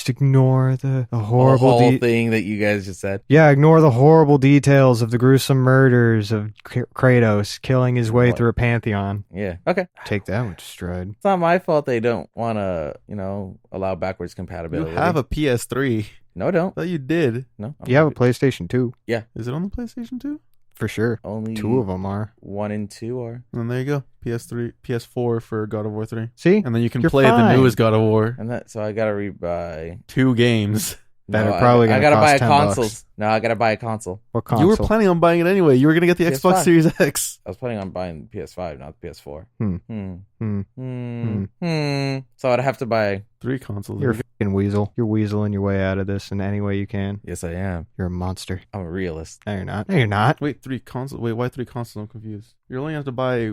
Just ignore the The horrible whole thing that you guys just said. Yeah, ignore the horrible details of the gruesome murders of Kratos killing his way through a pantheon. Yeah. Okay. Take that with stride. It's not my fault they don't want to, allow backwards You compatibility. have a PS3. No, I don't. I thought you did. No. You have a PlayStation 2. Yeah. Is it on the PlayStation 2? For sure. Only 2 of them are. 1 and 2 are. And there you go. PS3, PS4 for God of War 3. See? And then you can You're play the fine. newest God of War. And so I got to rebuy. 2 games. That are probably I going to gotta buy cost a $10. console. No, I got to buy a console. What console? You were planning on buying it anyway. You were going to get the Xbox PS5. Series X. I was planning on buying the PS5, not the PS4. Hmm. So I'd have to buy. 3 consoles. You're a fucking weasel. You're weaseling your way out of this in any way you can. Yes, I am. You're a monster. I'm a realist. No, you're not. No, you're not. Wait, 3 consoles? Wait, why 3 consoles? I'm confused. You only have to buy,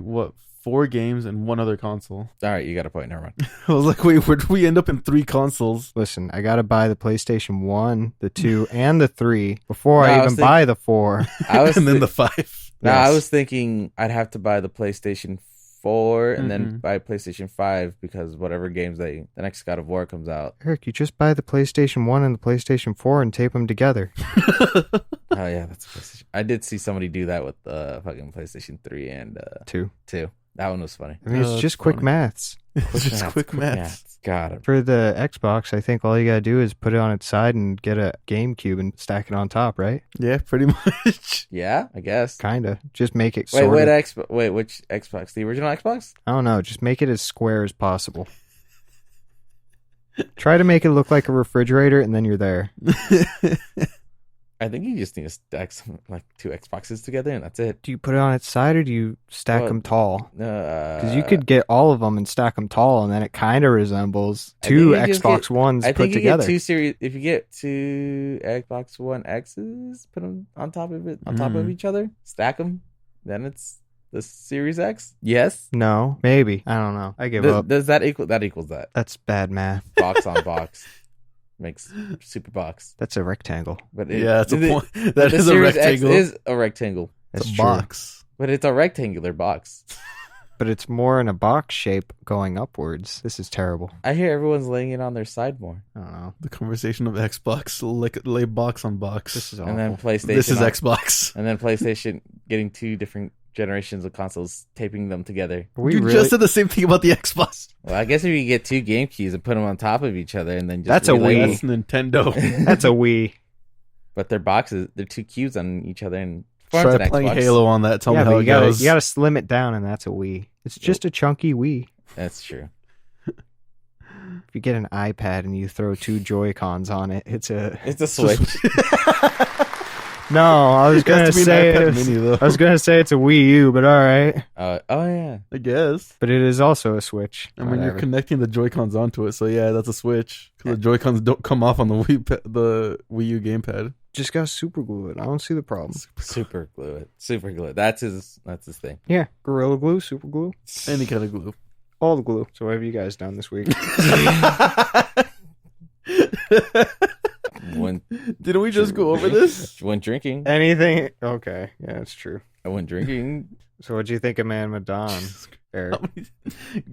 4 games and 1 other console. All right, you got a point. Never mind. I was like, wait, where did we end up in 3 consoles? Listen, I got to buy the PlayStation 1, the 2, and the 3 before No, I I even was buy the 4. I was and then the 5. No, I Yes. was thinking I'd have to buy the PlayStation 4 and then Mhm. buy PlayStation 5 because whatever games the next God of War comes out. Eric, you just buy the PlayStation 1 and the PlayStation 4 and tape them together. Oh yeah, that's a PlayStation. I did see somebody do that with fucking PlayStation 3 and 2. 2. That one was funny. I mean, it's that's just quick funny. maths. It's just quick math. God. For the Xbox, I think all you got to do is put it on its side and get a GameCube and stack it on top, right? Yeah, pretty much. Yeah, I guess. Kind of. Just make it Wait, sort of... which Xbox? The original Xbox? I don't know. Just make it as square as possible. Try to make it look like a refrigerator, and then you're there. I think you just need to stack some 2 Xboxes together and that's it. Do you put it on its side, or do you stack Well, them tall? Because Because you could get all of them and stack them tall, and then it kind of resembles I 2 think you just Xbox Ones I put think you together. get 2 series. If you get 2 Xbox One X's, put them on top of each other, stack them, then it's the Series X. Yes. No, maybe. I don't know. I give up. Does that equal that? Equals that That's bad math. box on box makes super box. That's a rectangle. But Yeah, that's a point. But That the is a Series rectangle. X is a rectangle, That's It's a true. box. but it's a rectangular box. But it's more in a box shape going upwards. This is terrible. I hear everyone's laying it on their side more, I don't know. The conversation of Xbox, lay box on box. This is awful. and then PlayStation. This is Xbox. And then PlayStation getting 2 different generations of consoles, taping them together. Are we You really... just said the same thing about the Xbox. Well, I guess if you get 2 Game Keys and put them on top of each other, and then just That's a relay- Wii. That's Nintendo. That's a Wii. But they're boxes. They're 2 cubes on each other, and forms Try an playing Xbox. Halo on that. Tell me Yeah, how but it you gotta, goes. you gotta slim it down, and that's a Wii. It's just a chunky Wii. That's true. If you get an iPad and you throw 2 Joy-Cons on it, it's a... It's a Switch. No, I was It has gonna to be an say iPad it's, Mini, though. I was gonna say it's a Wii U, but all right. Oh yeah. I guess. But it is also a Switch. I mean, you're Whatever. connecting the Joy-Cons onto it, so yeah, that's a Switch. Because the Joy-Cons don't come off on the the Wii U gamepad. Just gotta super glue it. I don't see the problem. Super glue it. Super glue it. That's his thing. Yeah, Gorilla Glue, super glue, Any kind of glue. all the glue. So what have you guys done this week? Didn't we just go over this? Went drinking. Anything? Okay, yeah, that's true. I went drinking. So what'd you think of Man Madon, Eric?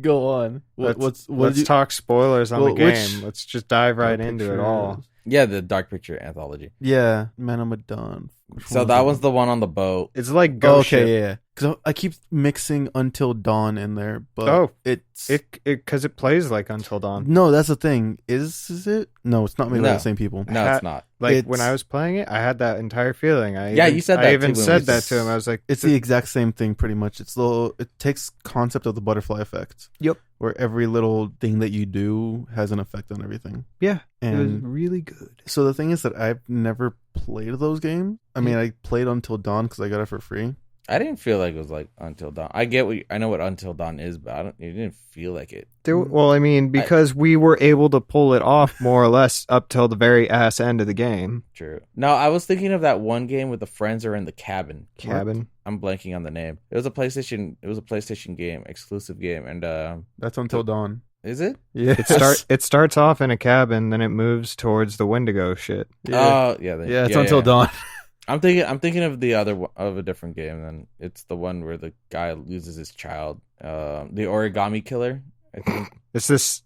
Go on. What Let's did you, talk spoilers on Well, the which- game. Let's just dive right into it all. Yeah, the Dark Picture anthology. Yeah, Man, I'm a Don. So that was the one on the boat. It's like Oh, Ghost okay, Ship. yeah. Because I keep mixing Until Dawn in there, but Oh, it's because it plays like Until Dawn. no. That's the thing. Is it? No, it's not made by No. the same people. No, it's not. Like when It's- I was playing it, I had that entire feeling. You said that I too even when said we- that to him. I was like, It's the exact same thing, pretty much. It takes concept of the butterfly effect. Yep. Where every little thing that you do has an effect on everything. yeah, it was And really good. so the thing is that I've never played those games. I mean, I played Until Dawn because I got it for free. I didn't feel like it was like Until Dawn. I know what Until Dawn is, but it didn't feel like it. Well, I mean, because we were able to pull it off more or less up till the very ass end of the game. True. No, I was thinking of that one game with the friends are in the cabin. Cabin. I'm blanking on the name. It was a PlayStation game, exclusive game, and That's Until Dawn. is it? Yeah. It starts off in a cabin, then it moves towards the Wendigo shit. Oh, yeah. Yeah, it's Until Dawn. I'm thinking of the other of a different game. Then it's the one where the guy loses his child. The Origami Killer. I think. Is this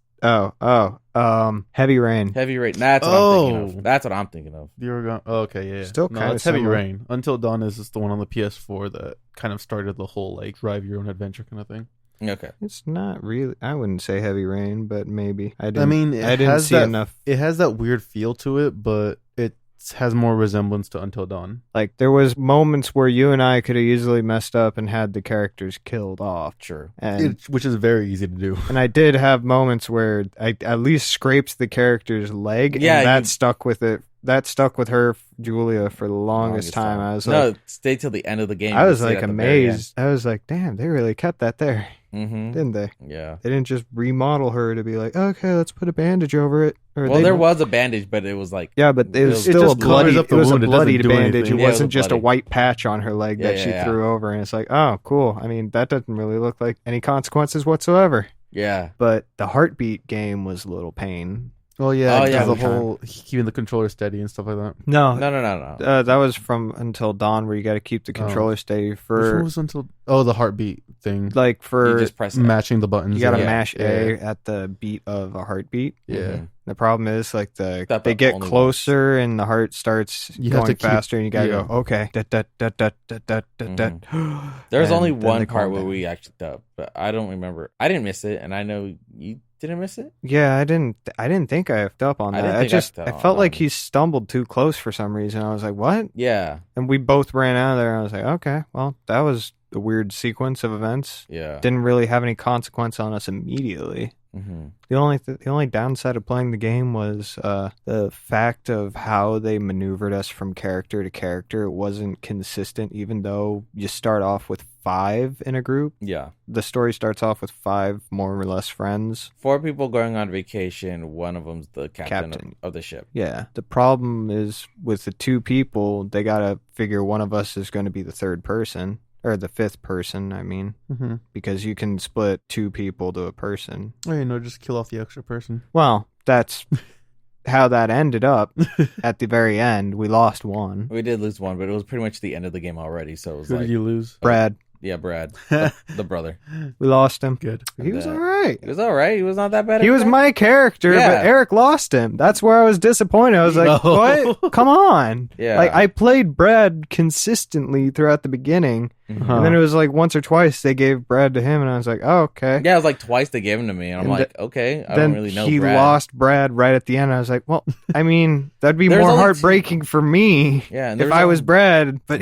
Heavy Rain. Heavy Rain. That's what I'm thinking of. That's what I'm thinking of. You were going. Oh, okay, yeah. Still no, kinda it's Heavy similar. Rain. Until Dawn is just the one on the PS4 that kind of started the whole like drive your own adventure kind of thing. Okay. It's not really. I wouldn't say Heavy Rain, but maybe. I mean, I didn't see enough. It has that weird feel to it, but it has more resemblance to Until Dawn. Like there was moments where you and I could have easily messed up and had the characters killed off. Sure. And Which is very easy to do. and I did have moments where I at least scraped the character's leg. Yeah, and that stuck with it. That stuck with her, Julia, for the longest time. I was like, stay till the end of the game. I was like amazed. I was like, damn, they really kept that there, didn't they? Yeah. They didn't just remodel her to be like, okay, let's put a bandage over it. Or Well, there was a bandage, but it was like but it was still a just bloody. covers up It the was a wound. It doesn't bloodied do bandage. anything. It Yeah, it was wasn't just a bloody. white patch on her leg that she threw over, and it's like, oh, cool. I mean, that doesn't really look like any consequences whatsoever. Yeah. But the heartbeat game was a little pain. Well, yeah, Oh, yeah, the we whole keeping the controller steady and stuff like that. No, No. that was from Until Dawn, where you got to keep the controller steady Which one for was the heartbeat thing, like You for just press it. matching the buttons. you got to Yeah. mash A at the beat of a heartbeat. Yeah. Mhm. The problem is like That they the get only closer and the heart starts You have going to keep- faster, and you gotta yeah. go okay. There's And only then one they part calm where down. we actually dubbed, but I don't remember. I didn't miss it, and I know you didn't miss it. Yeah, I didn't think I effed up on I that. didn't I think I just effed I up felt on like it. he stumbled too close for some reason. I was like, what? Yeah. And we both ran out of there. And I was like, okay, well, that was a weird sequence of events. Yeah. Didn't really have any consequence on us immediately. Mm-hmm. The only downside of playing the game was the fact of how they maneuvered us from character to character. It wasn't consistent, even though you start off with 5 in a group. Yeah. The story starts off with 5 more or less friends. 4 people going on vacation. One of them's the captain. Captain. Of the ship. Yeah. The problem is with the 2 people, they got to figure one of us is going to be the 3rd person. Or the 5th person, I mean. Mm-hmm. Because you can split 2 people to a person. Oh, you know, just kill off the extra person. Well, that's how that ended up at the very end. We lost one. We did lose one, but it was pretty much the end of the game already. So it was Who like, did you lose? Brad. yeah, Brad, the brother. We lost him. Good. He was And, all right. He was all right. He was not that bad. He was my character, Yeah. but Eric lost him. That's where I was disappointed. I was like, No. what? Come on. Yeah. Like, I played Brad consistently throughout the beginning. Mhm. Huh. And then it was like once or twice they gave Brad to him, and I was like, oh, okay. Yeah, it was like twice they gave him to me, and I'm And like, okay, I then don't really know. he Brad. lost Brad right at the end. I was like, well, I mean, that'd be There's more only heartbreaking for me Yeah, and if there's I was only- Brad. But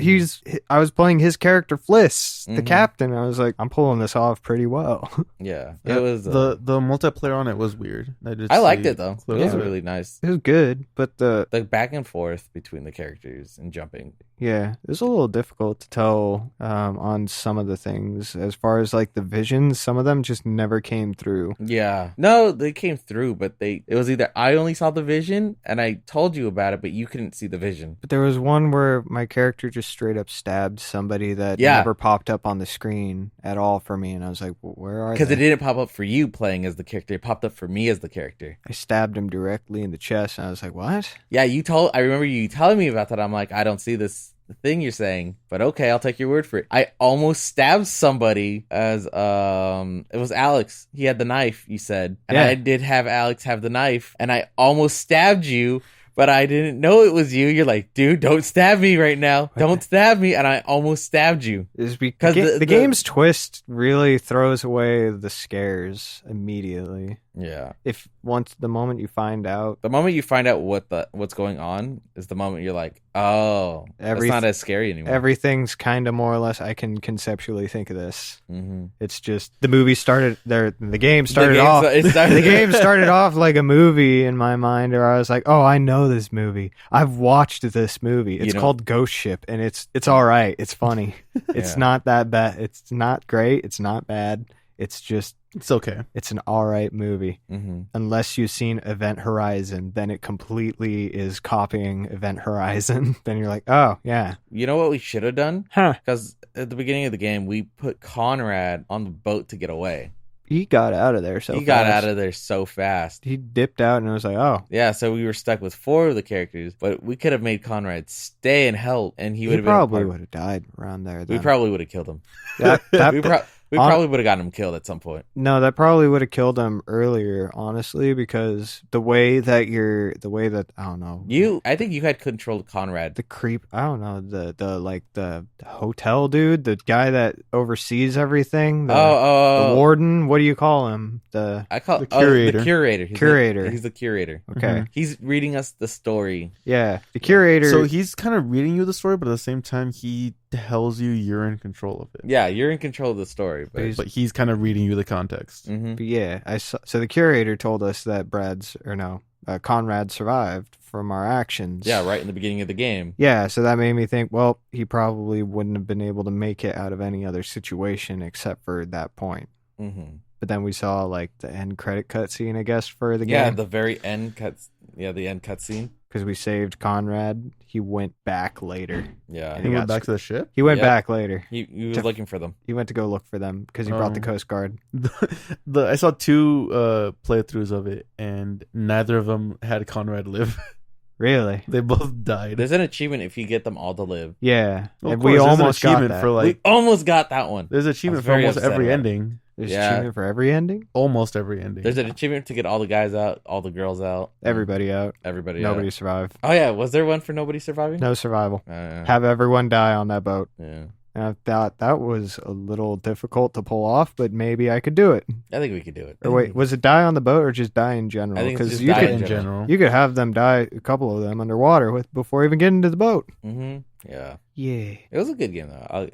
I was playing his character Fliss, the Mhm. captain. I was like, I'm pulling this off pretty well. Yeah, Yeah, it was. the multiplayer on it was weird. I liked it though. It clips was of really nice. It was good, but The back and forth between the characters and jumping. yeah, it was a little difficult to tell on some of the things. As far as like the visions, some of them just never came through. Yeah, no, they came through, but it was either I only saw the vision and I told you about it, but you couldn't see the vision. But there was one where my character just straight up stabbed somebody that Yeah. never popped up on the screen at all for me, and I was like, well, where are Because they? it didn't pop up for you playing as the character; it popped up for me as the character. I stabbed him directly in the chest, and I was like, what? Yeah, I remember you telling me about that. I'm like, I don't see this thing you're saying, but okay, I'll take your word for it. I almost stabbed somebody as it was Alex. He had the knife, you said. And Yeah. I did have Alex have the knife, and I almost stabbed you, but I didn't know it was you. You're like, dude, don't stab me right now. Don't stab me. And I almost stabbed you. Is because the game's twist really throws away the scares immediately. Yeah. If once the moment you find out, The moment you find out what's going on is the moment you're like, oh, it's not as scary anymore. everything's kind of more or less, I can conceptually think of this. Mm-hmm. It's just the movie started there. The game started off. It started- The game started off like a movie in my mind, or I was like, "Oh, I know this movie. I've watched this movie. It's called Ghost Ship, and it's all right. It's funny. It's Yeah. not that bad. It's not great. It's not bad. It's just It's okay. it's an all right movie. Mm-hmm. Unless you've seen Event Horizon, then it completely is copying Event Horizon. Then you're like, oh yeah, You know what we should have done? huh? Because at the beginning of the game, we put Conrad on the boat to get away. He got out of there so He got fast. out of there so fast. He dipped out, and I was like, oh, Yeah, so we were stuck with 4 of the characters, but we could have made Conrad stay and help, and he would he have been probably a part. would have died around there. We Then. probably would have killed him. that We pro- We probably would have gotten him killed at some point. No, that probably would have killed him earlier, honestly, because the way that I don't know. I think you had controlled Conrad. The creep, I don't know, the hotel dude, the guy that oversees everything, the warden, what do you call him? curator. The curator. He's the curator. Okay. Mhm. He's reading us the story. Yeah, the curator. So he's kind of reading you the story, but at the same time, he tells you you're in control of it. Yeah, you're in control of the story, But he's kind of reading you the context. Mhm. But yeah, so the curator told us that Conrad survived from our actions. Yeah, right in the beginning of the game. Yeah, so that made me think, well, he probably wouldn't have been able to make it out of any other situation except for that point. Mm-hmm. But then we saw like the end credit cutscene, I guess, for the Yeah, game. the very end the end cutscene. Because we saved Conrad. He went back later. Yeah. And He went back to the ship? He went Yeah. back later. He was looking for them. He went to go look for them because he brought the Coast Guard. I saw two playthroughs of it, and neither of them had Conrad live. Really? They both died. There's an achievement if you get them all to live. Yeah. Well, of and we course, there's an almost got achievement that. for like. We almost got that one. There's an achievement was for very almost upset every about it. ending. There's Yeah. achievement for every ending? Almost every ending. There's an achievement to get all the guys out, all the girls out. Everybody out. Everybody Nobody out. survived. Oh, yeah. Was there one for nobody surviving? No survival. Yeah. Have everyone die on that boat. Yeah. And I thought that was a little difficult to pull off, but maybe I could do it. I think we could do it. Or wait, was it die on the boat or just die in general? I think it's just you die could in general. you could have them die, a couple of them underwater before even getting to the boat. Mm-hmm. Yeah. Yeah, It was a good game, though.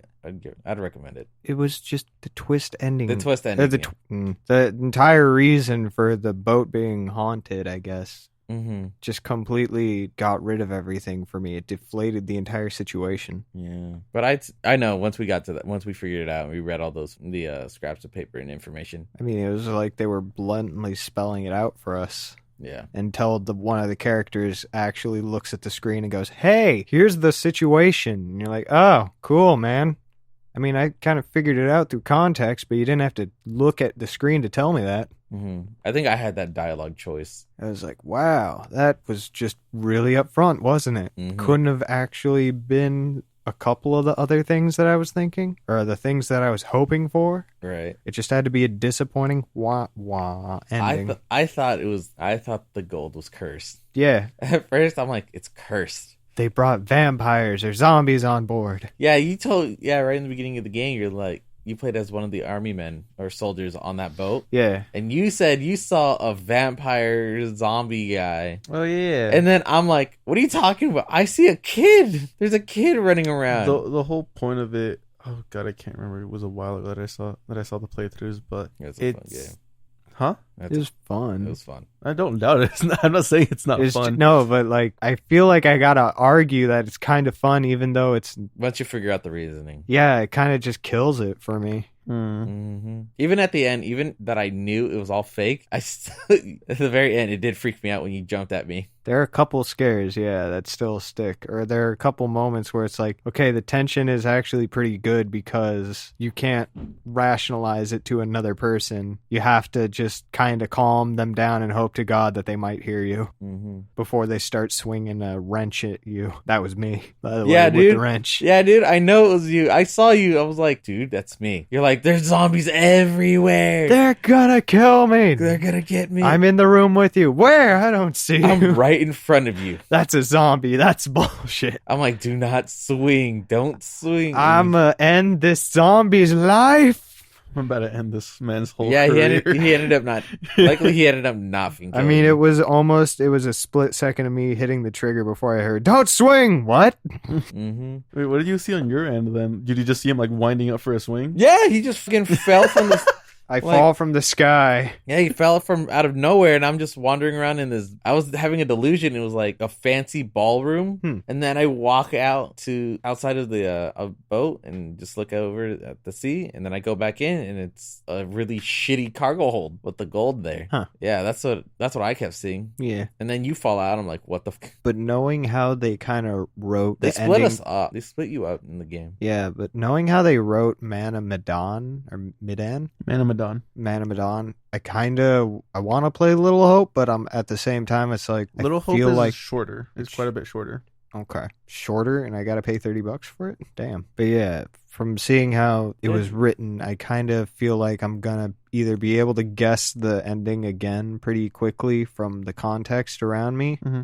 I'd recommend it. it was just the twist ending. The twist ending. The entire reason for the boat being haunted, I guess, Mm-hmm. just completely got rid of everything for me. It deflated the entire situation. Yeah. But I know once we got to that, once we figured it out and we read all the scraps of paper and information. I mean, it was like they were bluntly spelling it out for us. Yeah. Until one of the characters actually looks at the screen and goes, "Hey, here's the situation." And you're like, "Oh, cool, man." I mean, I kind of figured it out through context, but you didn't have to look at the screen to tell me that. Mm-hmm. I think I had that dialogue choice. I was like, wow, that was just really upfront, wasn't it? Mhm. Couldn't have actually been a couple of the other things that I was thinking, or the things that I was hoping for. Right. It just had to be a disappointing wah ending. I thought the gold was cursed. Yeah, At first, I'm like, it's cursed. they brought vampires or zombies on board. Yeah, right in the beginning of the game, you're like, you played as one of the army men or soldiers on that boat. Yeah. And you said you saw a vampire zombie guy. Oh yeah. And then I'm like, what are you talking about? I see a kid. There's a kid running around. the whole point of it. Oh god, I can't remember. It was a while ago that I saw the playthroughs, but It's a fun game. Huh? It was fun. It was fun. I don't doubt it. I'm not saying it's not It's fun. no, but like I feel like I gotta argue that it's kind of fun, even though it's Once you figure out the reasoning. yeah, it kind of just kills it for me. Mm-hmm. Even at the end, even that I knew it was all fake, at the very end, it did freak me out when you jumped at me. There are a couple scares, yeah, that still stick. Or there are a couple moments where it's like, okay, the tension is actually pretty good because you can't rationalize it to another person. You have to just kind of calm them down and hope to God that they might hear you before they start swinging a wrench at you. That was me, by the way, with dude. the wrench. Yeah, dude, I know it was you. I saw you. I was like, dude, that's me. You're like, there's zombies everywhere. They're gonna kill me. They're gonna get me. I'm in the room with you. Where? I don't see you. I'm right in front of you. That's a zombie. That's bullshit. I'm like, do not swing. Don't swing. I'm gonna end this zombie's life. I'm about to end this man's whole yeah, career. he ended up not. Likely, he ended up not being I killed. mean, it was a split second of me hitting the trigger before I heard, "Don't swing!" What? Mm-hmm. Wait, what did you see on your end then? Did you just see him like winding up for a swing? Yeah, he just fucking fell from the. I fall from the sky. Yeah, he fell from out of nowhere, and I'm just wandering around in this. I was having a delusion. It was like a fancy ballroom, and then I walk out to outside of the a boat and just look over at the sea, and then I go back in, and it's a really shitty cargo hold with the gold there. Huh. Yeah, that's what I kept seeing. Yeah, And then you fall out. I'm like, what the? but knowing how they kind of wrote They the split ending, us up. They split you out in the game. yeah, but knowing how they wrote Mana Medan or Midan, Man of Medan. I want to play Little Hope, but I'm at the same time it's like Little I Hope feel is like shorter. It's quite a bit shorter. Okay. Shorter and I gotta pay $30 for it? Damn. But yeah, from seeing how it was written, I kind of feel like I'm gonna either be able to guess the ending again pretty quickly from the context around me, Mhm.